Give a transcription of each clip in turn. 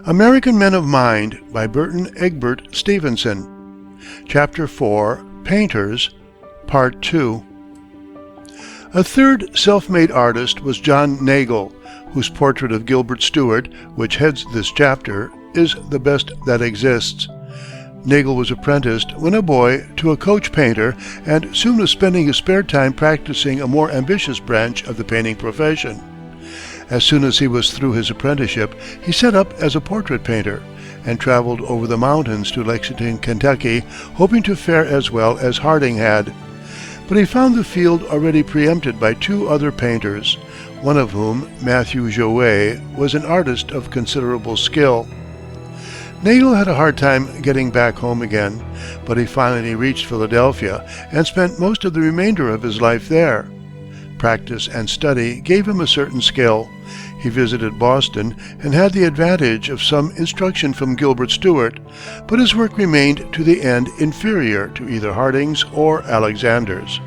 American Men of Mind by Burton Egbert Stevenson. Chapter 4, Painters, Part 2. A third self-made artist was John Nagle, whose portrait of Gilbert Stuart, which heads this chapter, is the best that exists. Nagle was apprenticed when a boy to a coach painter and soon was spending his spare time practicing a more ambitious branch of the painting profession. As soon as he was through his apprenticeship, he set up as a portrait painter and traveled over the mountains to Lexington, Kentucky, hoping to fare as well as Harding had. But he found the field already preempted by two other painters, one of whom, Matthew Jouet, was an artist of considerable skill. Nagle had a hard time getting back home again, but he finally reached Philadelphia and spent most of the remainder of his life there. Practice and study gave him a certain skill. He visited Boston and had the advantage of some instruction from Gilbert Stuart, but his work remained to the end inferior to either Harding's or Alexander's.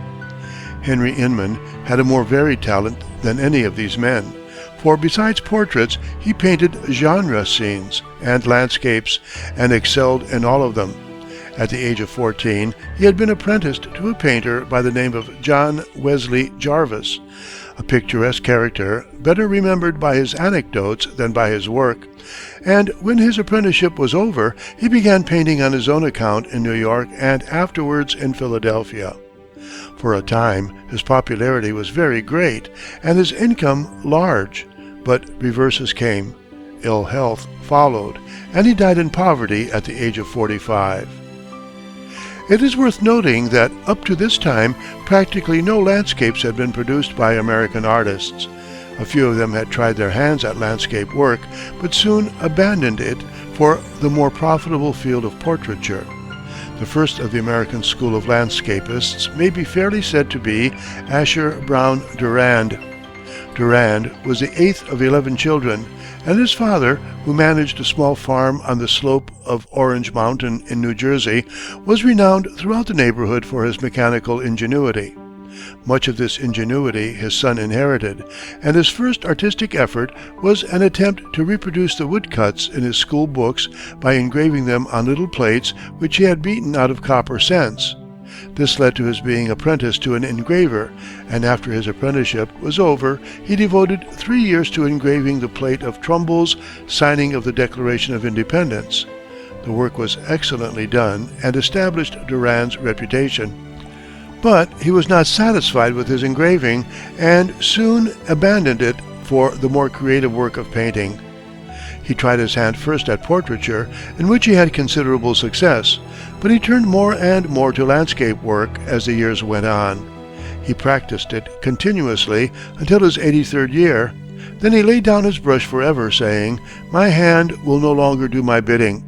Henry Inman had a more varied talent than any of these men, for besides portraits, he painted genre scenes and landscapes, and excelled in all of them. At the age of 14, he had been apprenticed to a painter by the name of John Wesley Jarvis, a picturesque character, better remembered by his anecdotes than by his work, and when his apprenticeship was over, he began painting on his own account in New York and afterwards in Philadelphia. For a time, his popularity was very great and his income large, but reverses came. Ill health followed, and he died in poverty at the age of 45. It is worth noting that up to this time, practically no landscapes had been produced by American artists. A few of them had tried their hands at landscape work, but soon abandoned it for the more profitable field of portraiture. The first of the American school of landscapists may be fairly said to be Asher Brown Durand. Durand was the eighth of 11 children, and his father, who managed a small farm on the slope of Orange Mountain in New Jersey, was renowned throughout the neighborhood for his mechanical ingenuity. Much of this ingenuity his son inherited, and his first artistic effort was an attempt to reproduce the woodcuts in his school books by engraving them on little plates which he had beaten out of copper cents. This led to his being apprenticed to an engraver, and after his apprenticeship was over, he devoted 3 years to engraving the plate of Trumbull's signing of the Declaration of Independence. The work was excellently done and established Durand's reputation. But he was not satisfied with his engraving and soon abandoned it for the more creative work of painting. He tried his hand first at portraiture, in which he had considerable success, but he turned more and more to landscape work as the years went on. He practiced it continuously until his 83rd year. Then he laid down his brush forever, saying, "My hand will no longer do my bidding,"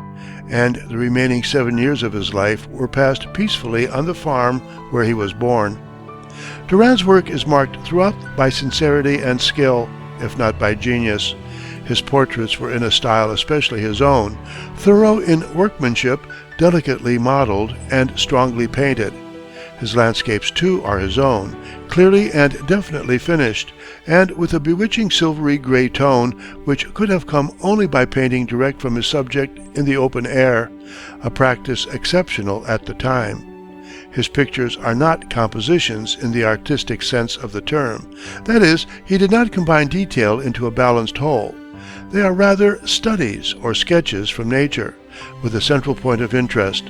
and the remaining 7 years of his life were passed peacefully on the farm where he was born. Durand's work is marked throughout by sincerity and skill, if not by genius. His portraits were in a style especially his own, thorough in workmanship, delicately modeled, and strongly painted. His landscapes, too, are his own, clearly and definitely finished, and with a bewitching silvery gray tone, which could have come only by painting direct from his subject in the open air, a practice exceptional at the time. His pictures are not compositions in the artistic sense of the term. That is, he did not combine detail into a balanced whole. They are rather studies or sketches from nature, with a central point of interest.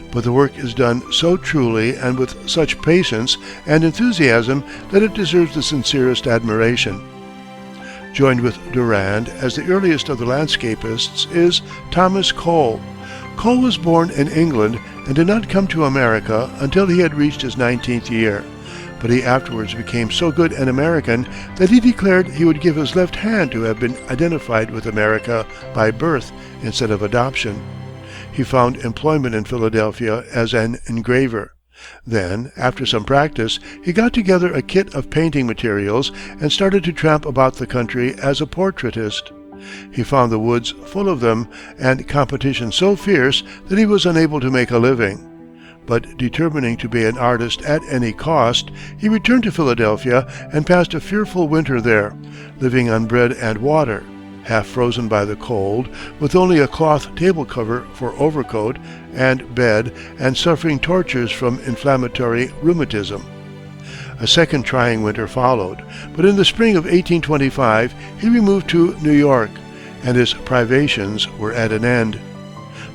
But the work is done so truly and with such patience and enthusiasm that it deserves the sincerest admiration. Joined with Durand as the earliest of the landscapists is Thomas Cole. Cole was born in England and did not come to America until he had reached his 19th year. But he afterwards became so good an American that he declared he would give his left hand to have been identified with America by birth instead of adoption. He found employment in Philadelphia as an engraver. Then, after some practice, he got together a kit of painting materials and started to tramp about the country as a portraitist. He found the woods full of them and competition so fierce that he was unable to make a living. But determining to be an artist at any cost, he returned to Philadelphia and passed a fearful winter there, living on bread and water. half frozen by the cold, with only a cloth table cover for overcoat and bed, and suffering tortures from inflammatory rheumatism. A second trying winter followed, but in the spring of 1825 he removed to New York, and his privations were at an end.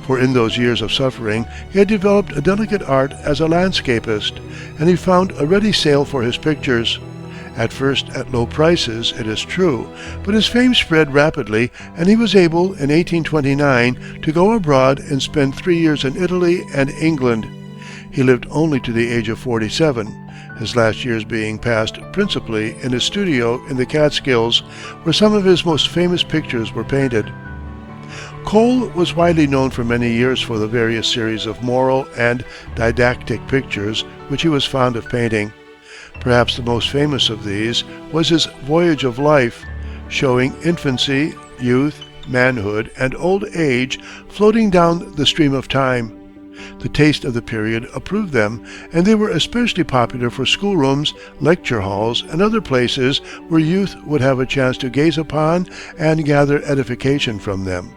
For in those years of suffering he had developed a delicate art as a landscapist, and he found a ready sale for his pictures. At first at low prices, it is true, but his fame spread rapidly, and he was able, in 1829, to go abroad and spend 3 years in Italy and England. He lived only to the age of 47, his last years being passed principally in his studio in the Catskills, where some of his most famous pictures were painted. Cole was widely known for many years for the various series of moral and didactic pictures which he was fond of painting. Perhaps the most famous of these was his Voyage of Life, showing infancy, youth, manhood, and old age floating down the stream of time. The taste of the period approved them, and they were especially popular for schoolrooms, lecture halls, and other places where youth would have a chance to gaze upon and gather edification from them.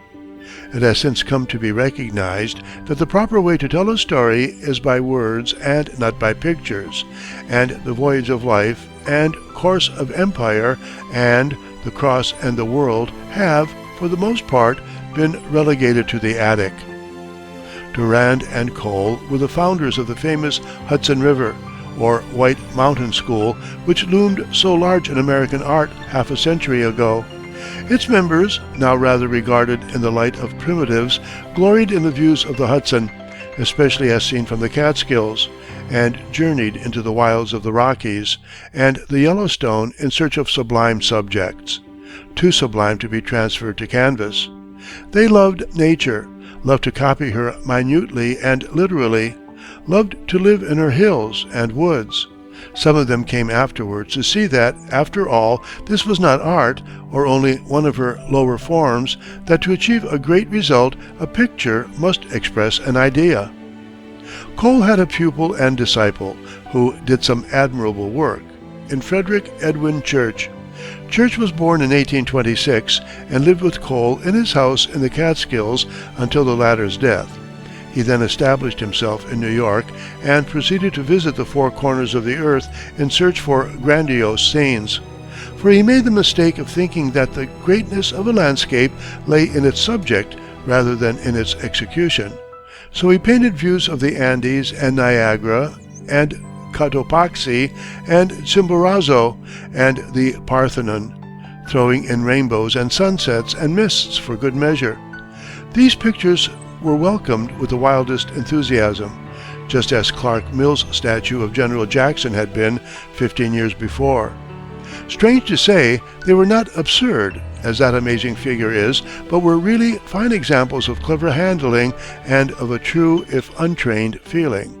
It has since come to be recognized that the proper way to tell a story is by words and not by pictures, and The Voyage of Life and Course of Empire and The Cross and the World have, for the most part, been relegated to the attic. Durand and Cole were the founders of the famous Hudson River, or White Mountain School, which loomed so large in American art half a century ago. Its members, now rather regarded in the light of primitives, gloried in the views of the Hudson, especially as seen from the Catskills, and journeyed into the wilds of the Rockies and the Yellowstone in search of sublime subjects, too sublime to be transferred to canvas. They loved nature, loved to copy her minutely and literally, loved to live in her hills and woods. Some of them came afterwards to see that, after all, this was not art, or only one of her lower forms, that to achieve a great result, a picture must express an idea. Cole had a pupil and disciple, who did some admirable work, in Frederick Edwin Church. Church was born in 1826, and lived with Cole in his house in the Catskills until the latter's death. He then established himself in New York and proceeded to visit the four corners of the earth in search for grandiose scenes. For he made the mistake of thinking that the greatness of a landscape lay in its subject rather than in its execution. So he painted views of the Andes and Niagara and Cotopaxi and Chimborazo and the Parthenon, throwing in rainbows and sunsets and mists for good measure. These pictures were welcomed with the wildest enthusiasm, just as Clark Mill's statue of General Jackson had been 15 years before. Strange to say, they were not absurd, as that amazing figure is, but were really fine examples of clever handling and of a true, if untrained, feeling.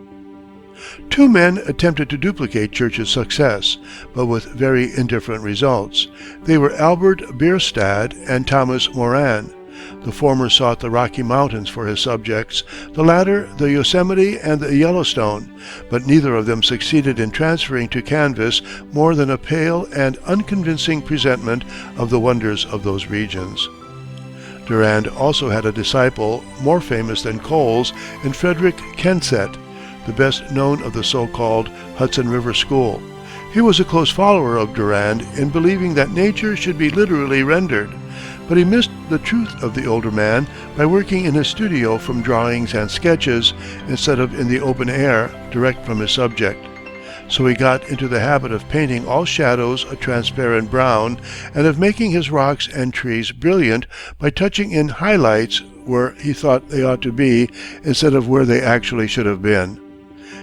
Two men attempted to duplicate Church's success, but with very indifferent results. They were Albert Bierstadt and Thomas Moran. The former sought the Rocky Mountains for his subjects, the latter the Yosemite and the Yellowstone, but neither of them succeeded in transferring to canvas more than a pale and unconvincing presentment of the wonders of those regions. Durand also had a disciple more famous than Cole's in Frederick Kensett, the best known of the so-called Hudson River School. He was a close follower of Durand in believing that nature should be literally rendered, but he missed the truth of the older man by working in his studio from drawings and sketches instead of in the open air, direct from his subject. So he got into the habit of painting all shadows a transparent brown, and of making his rocks and trees brilliant by touching in highlights where he thought they ought to be instead of where they actually should have been.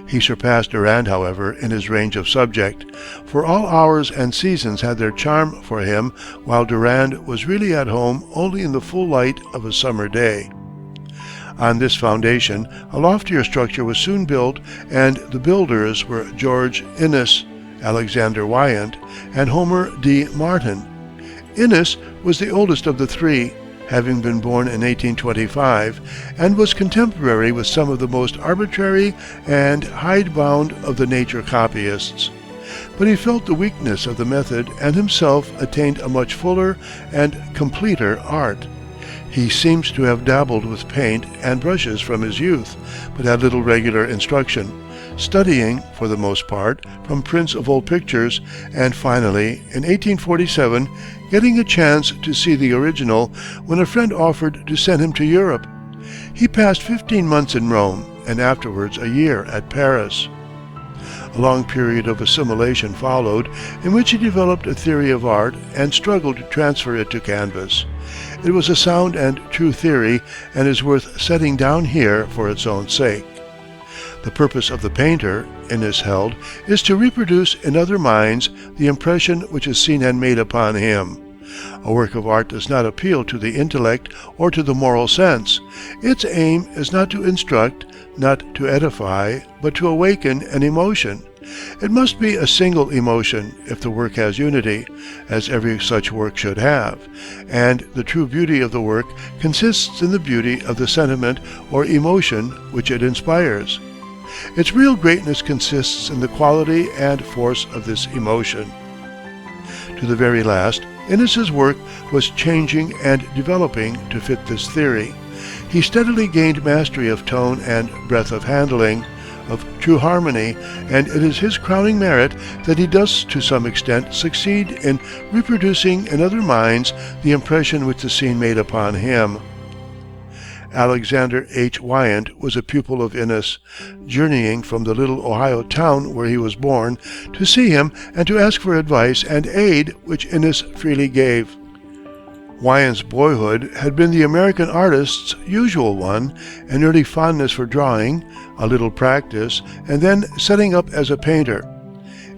He surpassed Durand, however, in his range of subject, for all hours and seasons had their charm for him, while Durand was really at home only in the full light of a summer day. On this foundation, a loftier structure was soon built, and the builders were George Inness, Alexander Wyant, and Homer D. Martin. Inness was the oldest of the three, having been born in 1825, and was contemporary with some of the most arbitrary and hidebound of the nature copyists. but he felt the weakness of the method and himself attained a much fuller and completer art. He seems to have dabbled with paint and brushes from his youth, but had little regular instruction, studying, for the most part, from prints of old pictures, and finally, in 1847, getting a chance to see the original when a friend offered to send him to Europe. He passed 15 months in Rome, and afterwards a year at Paris. A long period of assimilation followed, in which he developed a theory of art and struggled to transfer it to canvas. It was a sound and true theory, and is worth setting down here for its own sake. The purpose of the painter, Innes held, is to reproduce in other minds the impression which is seen and made upon him. A work of art does not appeal to the intellect or to the moral sense. Its aim is not to instruct, not to edify, but to awaken an emotion. It must be a single emotion if the work has unity, as every such work should have, and the true beauty of the work consists in the beauty of the sentiment or emotion which it inspires. Its real greatness consists in the quality and force of this emotion. To the very last, Innes's work was changing and developing to fit this theory. He steadily gained mastery of tone and breadth of handling, of true harmony, and it is his crowning merit that he does to some extent succeed in reproducing in other minds the impression which the scene made upon him. Alexander H. Wyant was a pupil of Innes, journeying from the little Ohio town where he was born to see him and to ask for advice and aid, which Innes freely gave. Wyant's boyhood had been the American artist's usual one, an early fondness for drawing, a little practice, and then setting up as a painter.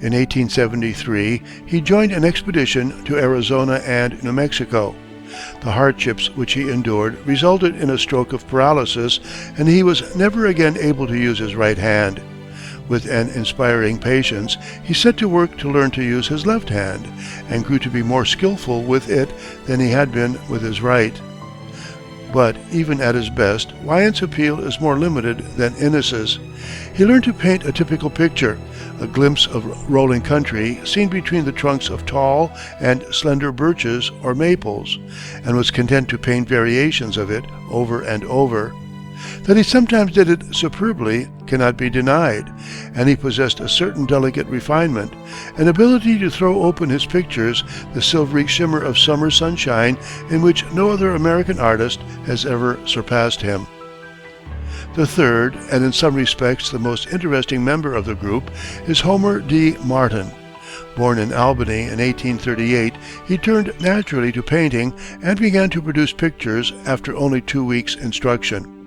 In 1873, he joined an expedition to Arizona and New Mexico. The hardships which he endured resulted in a stroke of paralysis, and he was never again able to use his right hand. With an inspiring patience, he set to work to learn to use his left hand, and grew to be more skillful with it than he had been with his right. But even at his best, Wyant's appeal is more limited than Innes's. He learned to paint a typical picture, a glimpse of rolling country seen between the trunks of tall and slender birches or maples, and was content to paint variations of it over and over. That he sometimes did it superbly cannot be denied, and he possessed a certain delicate refinement, an ability to throw open his pictures the silvery shimmer of summer sunshine in which no other American artist has ever surpassed him. The third, and in some respects the most interesting member of the group, is Homer D. Martin. Born in Albany in 1838, he turned naturally to painting and began to produce pictures after only 2 weeks' instruction.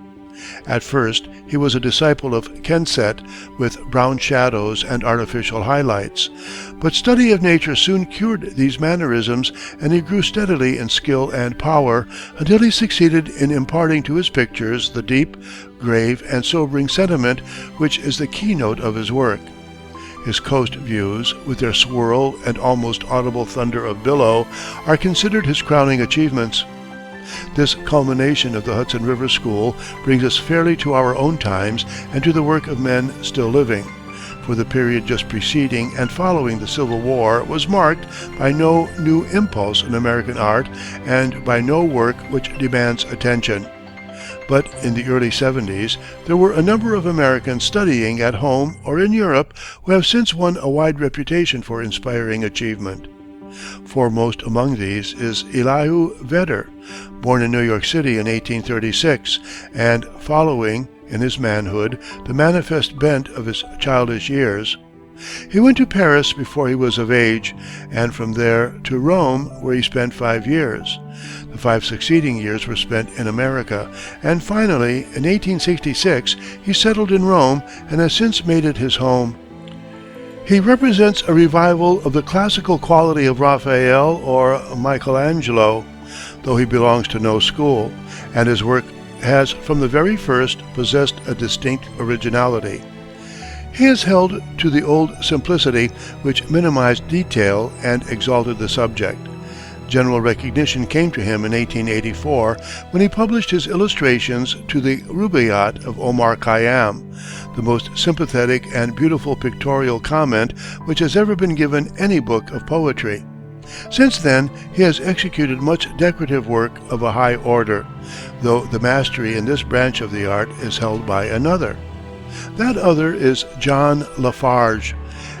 At first, he was a disciple of Kensett, with brown shadows and artificial highlights, but study of nature soon cured these mannerisms, and he grew steadily in skill and power until he succeeded in imparting to his pictures the deep, grave, and sobering sentiment which is the keynote of his work. His coast views, with their swirl and almost audible thunder of billow, are considered his crowning achievements. This culmination of the Hudson River School brings us fairly to our own times and to the work of men still living, for the period just preceding and following the Civil War was marked by no new impulse in American art and by no work which demands attention. But in the early 70s, there were a number of Americans studying at home or in Europe who have since won a wide reputation for inspiring achievement. Foremost among these is Elihu Vedder, born in New York City in 1836, and following, in his manhood, the manifest bent of his childish years. He went to Paris before he was of age, and from there to Rome, where he spent 5 years. The 5 succeeding years were spent in America, and finally, in 1866, he settled in Rome and has since made it his home. He represents a revival of the classical quality of Raphael or Michelangelo, though he belongs to no school, and his work has from the very first possessed a distinct originality. He has held to the old simplicity which minimized detail and exalted the subject. General recognition came to him in 1884 when he published his illustrations to the Rubaiyat of Omar Khayyam, the most sympathetic and beautiful pictorial comment which has ever been given any book of poetry. Since then, he has executed much decorative work of a high order, though the mastery in this branch of the art is held by another. That other is John Lafarge,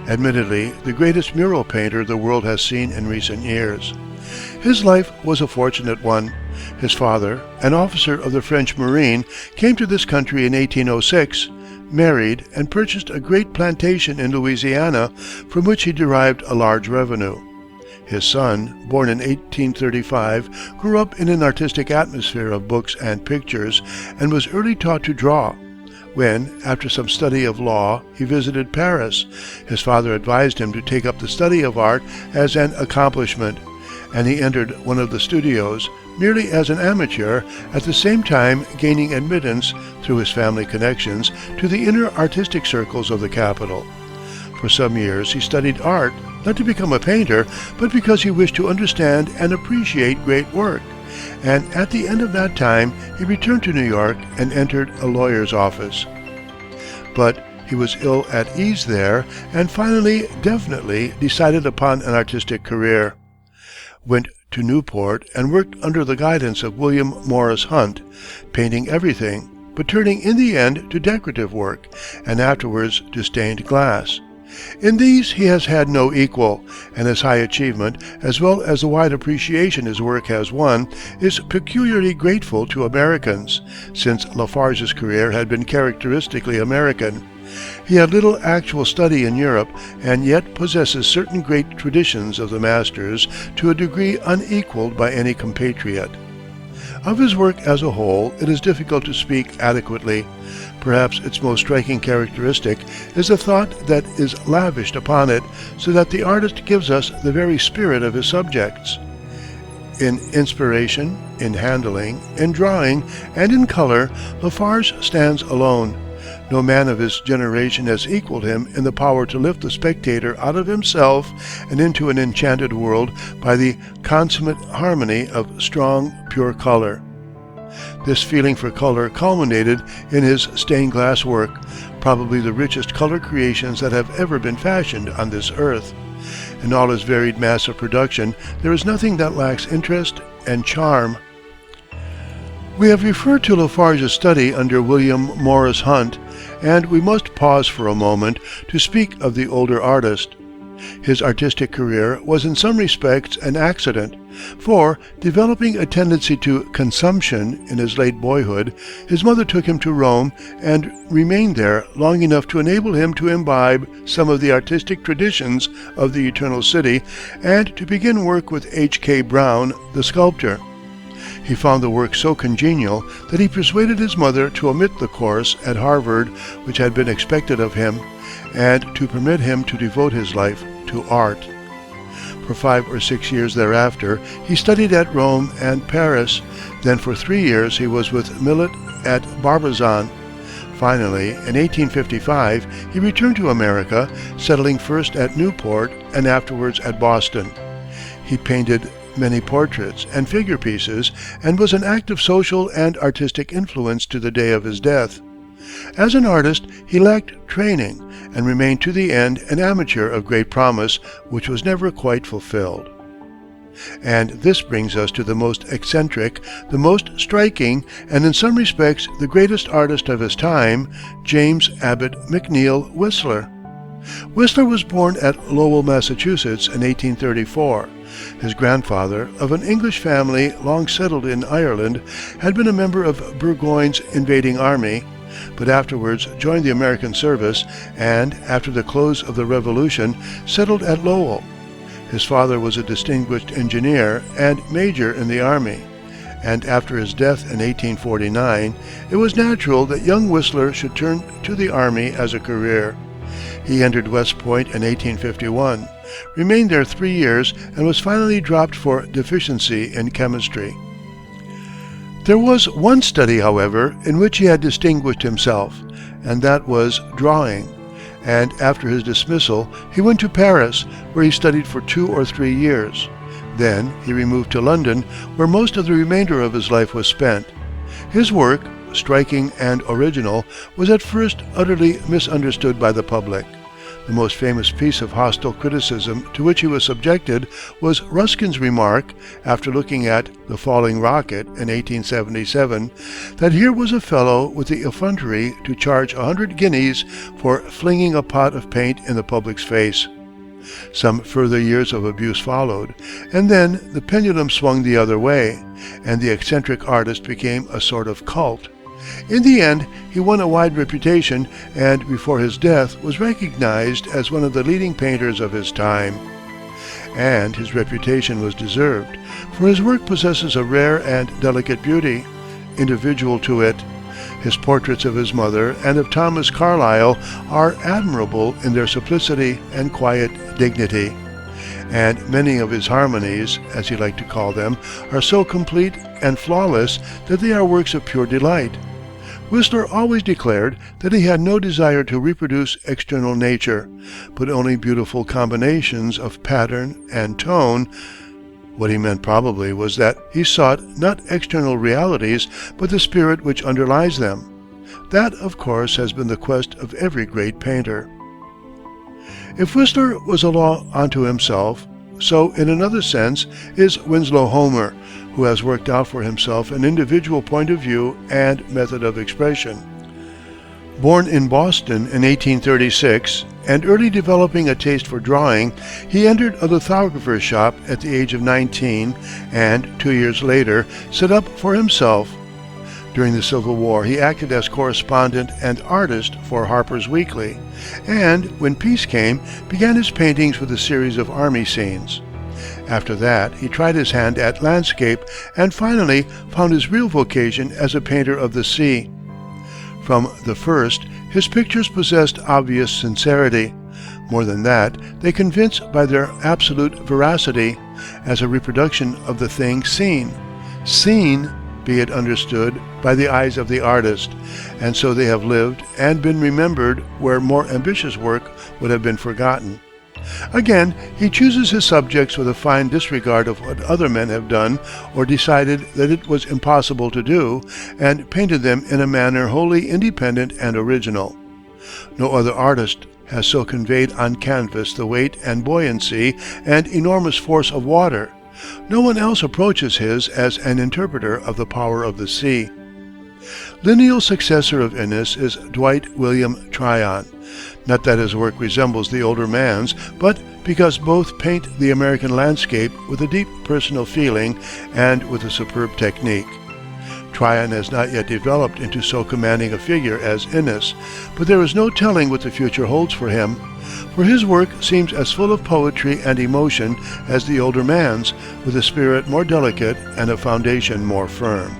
admittedly the greatest mural painter the world has seen in recent years. His life was a fortunate one. His father, an officer of the French Marine, came to this country in 1806, married, and purchased a great plantation in Louisiana, from which he derived a large revenue. His son, born in 1835, grew up in an artistic atmosphere of books and pictures, and was early taught to draw. When, after some study of law, he visited Paris, his father advised him to take up the study of art as an accomplishment, and he entered one of the studios, merely as an amateur, at the same time gaining admittance, through his family connections, to the inner artistic circles of the capital. For some years he studied art, not to become a painter, but because he wished to understand and appreciate great work, and at the end of that time he returned to New York and entered a lawyer's office. But he was ill at ease there, and finally definitely decided upon an artistic career. Went to Newport and worked under the guidance of William Morris Hunt, painting everything, but turning in the end to decorative work, and afterwards to stained glass. In these he has had no equal, and his high achievement, as well as the wide appreciation his work has won, is peculiarly grateful to Americans, since Lafarge's career had been characteristically American. He had little actual study in Europe, and yet possesses certain great traditions of the masters to a degree unequaled by any compatriot. Of his work as a whole, it is difficult to speak adequately. Perhaps its most striking characteristic is the thought that is lavished upon it, so that the artist gives us the very spirit of his subjects. In inspiration, in handling, in drawing, and in color, Lafarge stands alone. No man of his generation has equaled him in the power to lift the spectator out of himself and into an enchanted world by the consummate harmony of strong, pure color. This feeling for color culminated in his stained glass work, probably the richest color creations that have ever been fashioned on this earth. In all his varied mass of production, there is nothing that lacks interest and charm. We have referred to Lafarge's study under William Morris Hunt, and we must pause for a moment to speak of the older artist. His artistic career was in some respects an accident, for, developing a tendency to consumption in his late boyhood, his mother took him to Rome and remained there long enough to enable him to imbibe some of the artistic traditions of the Eternal City and to begin work with H.K. Brown, the sculptor. He found the work so congenial that he persuaded his mother to omit the course at Harvard which had been expected of him, and to permit him to devote his life to art. For 5 or 6 years thereafter, he studied at Rome and Paris. Then for 3 years he was with Millet at Barbizon. Finally, in 1855, he returned to America, settling first at Newport and afterwards at Boston. He painted many portraits and figure pieces, and was an active social and artistic influence to the day of his death. As an artist, he lacked training, and remained to the end an amateur of great promise, which was never quite fulfilled. And this brings us to the most eccentric, the most striking, and in some respects the greatest artist of his time, James Abbott McNeill Whistler. Whistler was born at Lowell, Massachusetts in 1834. His grandfather, of an English family long settled in Ireland, had been a member of Burgoyne's invading army, but afterwards joined the American service and, after the close of the Revolution, settled at Lowell. His father was a distinguished engineer and major in the army, and after his death in 1849, it was natural that young Whistler should turn to the army as a career. He entered West Point in 1851, remained there 3 years, and was finally dropped for deficiency in chemistry. There was one study, however, in which he had distinguished himself, and that was drawing, and after his dismissal he went to Paris, where he studied for 2 or 3 years. Then he removed to London, where most of the remainder of his life was spent. His work, striking and original, was at first utterly misunderstood by the public. The most famous piece of hostile criticism to which he was subjected was Ruskin's remark, after looking at The Falling Rocket in 1877, that here was a fellow with the effrontery to charge 100 guineas for flinging a pot of paint in the public's face. Some further years of abuse followed, and then the pendulum swung the other way, and the eccentric artist became a sort of cult. In the end, he won a wide reputation, and before his death was recognized as one of the leading painters of his time. And his reputation was deserved, for his work possesses a rare and delicate beauty, individual to it. His portraits of his mother and of Thomas Carlyle are admirable in their simplicity and quiet dignity. And many of his harmonies, as he liked to call them, are so complete and flawless that they are works of pure delight. Whistler always declared that he had no desire to reproduce external nature, but only beautiful combinations of pattern and tone. What he meant probably was that he sought not external realities, but the spirit which underlies them. That, of course, has been the quest of every great painter. If Whistler was a law unto himself, so in another sense is Winslow Homer, who has worked out for himself an individual point of view and method of expression. Born in Boston in 1836, and early developing a taste for drawing, he entered a lithographer's shop at the age of 19, and 2 years later set up for himself. During the Civil War, he acted as correspondent and artist for Harper's Weekly, and when peace came, began his paintings with a series of army scenes. After that, he tried his hand at landscape, and finally found his real vocation as a painter of the sea. From the first, his pictures possessed obvious sincerity. More than that, they convince by their absolute veracity, as a reproduction of the thing seen. Seen, be it understood, by the eyes of the artist, and so they have lived and been remembered where more ambitious work would have been forgotten. Again, he chooses his subjects with a fine disregard of what other men have done or decided that it was impossible to do, and painted them in a manner wholly independent and original. No other artist has so conveyed on canvas the weight and buoyancy and enormous force of water. No one else approaches his as an interpreter of the power of the sea. Lineal successor of Inness is Dwight William Tryon. Not that his work resembles the older man's, but because both paint the American landscape with a deep personal feeling and with a superb technique. Tryon has not yet developed into so commanding a figure as Inness, but there is no telling what the future holds for him, for his work seems as full of poetry and emotion as the older man's, with a spirit more delicate and a foundation more firm.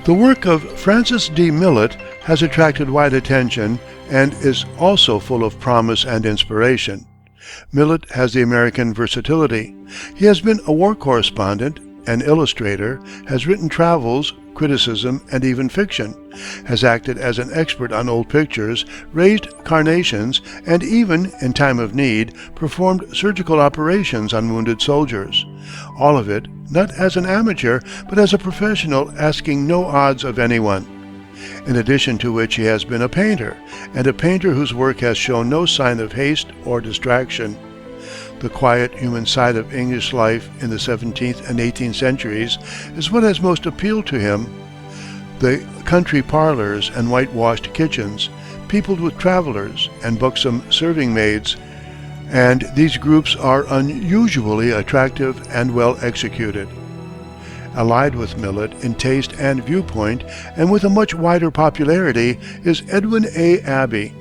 The work of Francis D. Millet has attracted wide attention and is also full of promise and inspiration. Millet has the American versatility. He has been a war correspondent, an illustrator, has written travels, criticism, and even fiction, has acted as an expert on old pictures, raised carnations, and even, in time of need, performed surgical operations on wounded soldiers. All of it, not as an amateur, but as a professional asking no odds of anyone. In addition to which he has been a painter, and a painter whose work has shown no sign of haste or distraction. The quiet human side of English life in the 17th and 18th centuries is what has most appealed to him. The country parlors and whitewashed kitchens, peopled with travelers and buxom serving maids, and these groups are unusually attractive and well executed. Allied with Millet in taste and viewpoint, and with a much wider popularity, is Edwin A. Abbey.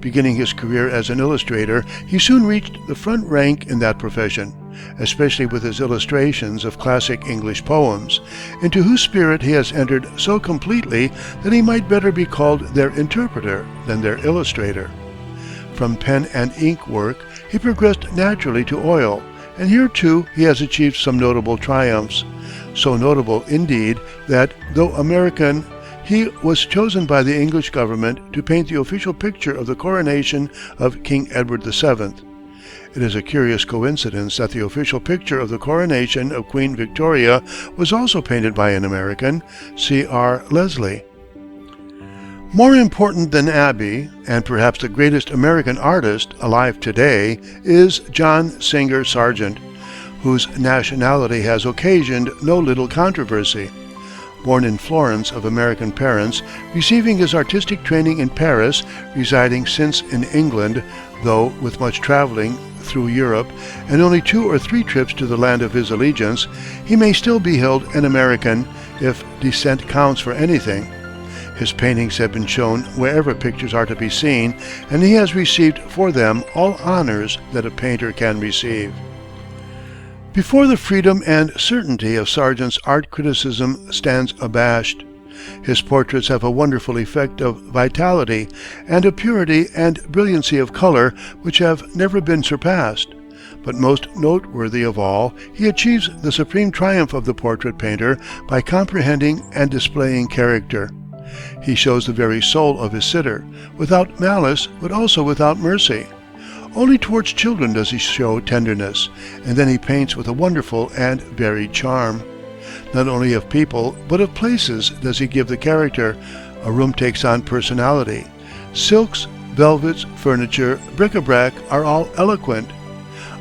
Beginning his career as an illustrator, he soon reached the front rank in that profession, especially with his illustrations of classic English poems, into whose spirit he has entered so completely that he might better be called their interpreter than their illustrator. From pen and ink work, he progressed naturally to oil, and here too he has achieved some notable triumphs. So notable, indeed, that, though American, he was chosen by the English government to paint the official picture of the coronation of King Edward VII. It is a curious coincidence that the official picture of the coronation of Queen Victoria was also painted by an American, C.R. Leslie. More important than Abbey, and perhaps the greatest American artist alive today, is John Singer Sargent, whose nationality has occasioned no little controversy. Born in Florence of American parents, receiving his artistic training in Paris, residing since in England, though with much traveling through Europe, and only 2 or 3 trips to the land of his allegiance, he may still be held an American, if descent counts for anything. His paintings have been shown wherever pictures are to be seen, and he has received for them all honors that a painter can receive. Before the freedom and certainty of Sargent's art criticism stands abashed. His portraits have a wonderful effect of vitality and a purity and brilliancy of color which have never been surpassed. But most noteworthy of all, he achieves the supreme triumph of the portrait painter by comprehending and displaying character. He shows the very soul of his sitter, without malice but also without mercy. Only towards children does he show tenderness, and then he paints with a wonderful and varied charm. Not only of people, but of places does he give the character. A room takes on personality. Silks, velvets, furniture, bric-a-brac are all eloquent.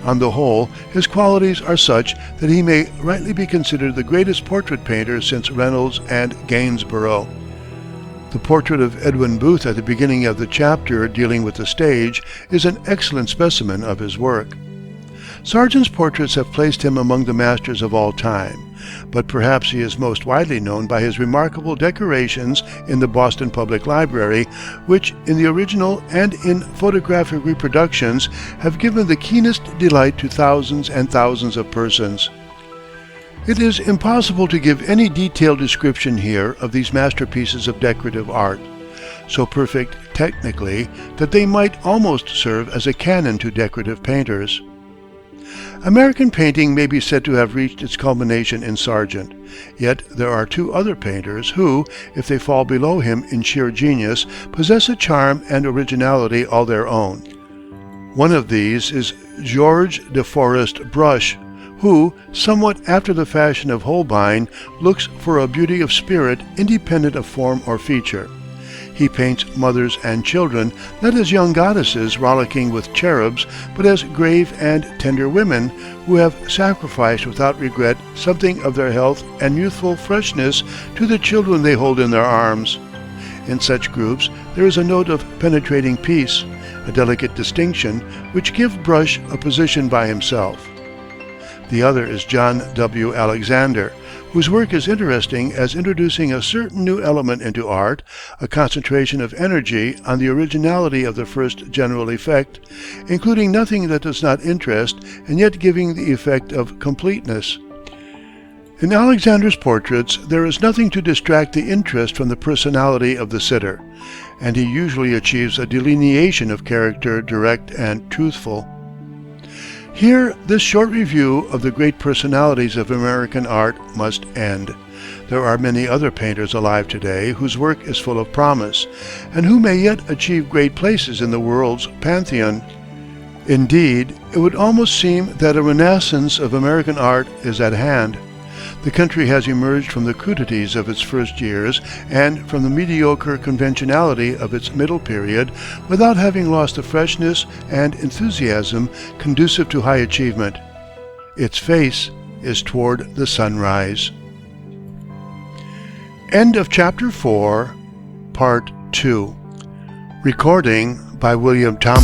On the whole, his qualities are such that he may rightly be considered the greatest portrait painter since Reynolds and Gainsborough. The portrait of Edwin Booth at the beginning of the chapter dealing with the stage is an excellent specimen of his work. Sargent's portraits have placed him among the masters of all time, but perhaps he is most widely known by his remarkable decorations in the Boston Public Library, which, in the original and in photographic reproductions, have given the keenest delight to thousands and thousands of persons. It is impossible to give any detailed description here of these masterpieces of decorative art, so perfect technically that they might almost serve as a canon to decorative painters. American painting may be said to have reached its culmination in Sargent, yet there are 2 other painters who, if they fall below him in sheer genius, possess a charm and originality all their own. One of these is George de Forest Brush, who, somewhat after the fashion of Holbein, looks for a beauty of spirit independent of form or feature. He paints mothers and children, not as young goddesses rollicking with cherubs, but as grave and tender women who have sacrificed without regret something of their health and youthful freshness to the children they hold in their arms. In such groups there is a note of penetrating peace, a delicate distinction, which give Brush a position by himself. The other is John W. Alexander, whose work is interesting as introducing a certain new element into art, a concentration of energy on the originality of the first general effect, including nothing that does not interest and yet giving the effect of completeness. In Alexander's portraits there is nothing to distract the interest from the personality of the sitter, and he usually achieves a delineation of character direct and truthful. Here, this short review of the great personalities of American art must end. There are many other painters alive today whose work is full of promise, and who may yet achieve great places in the world's pantheon. Indeed, it would almost seem that a renaissance of American art is at hand. The country has emerged from the crudities of its first years and from the mediocre conventionality of its middle period without having lost the freshness and enthusiasm conducive to high achievement. Its face is toward the sunrise. End of Chapter 4, Part 2. Recording by William Tomko.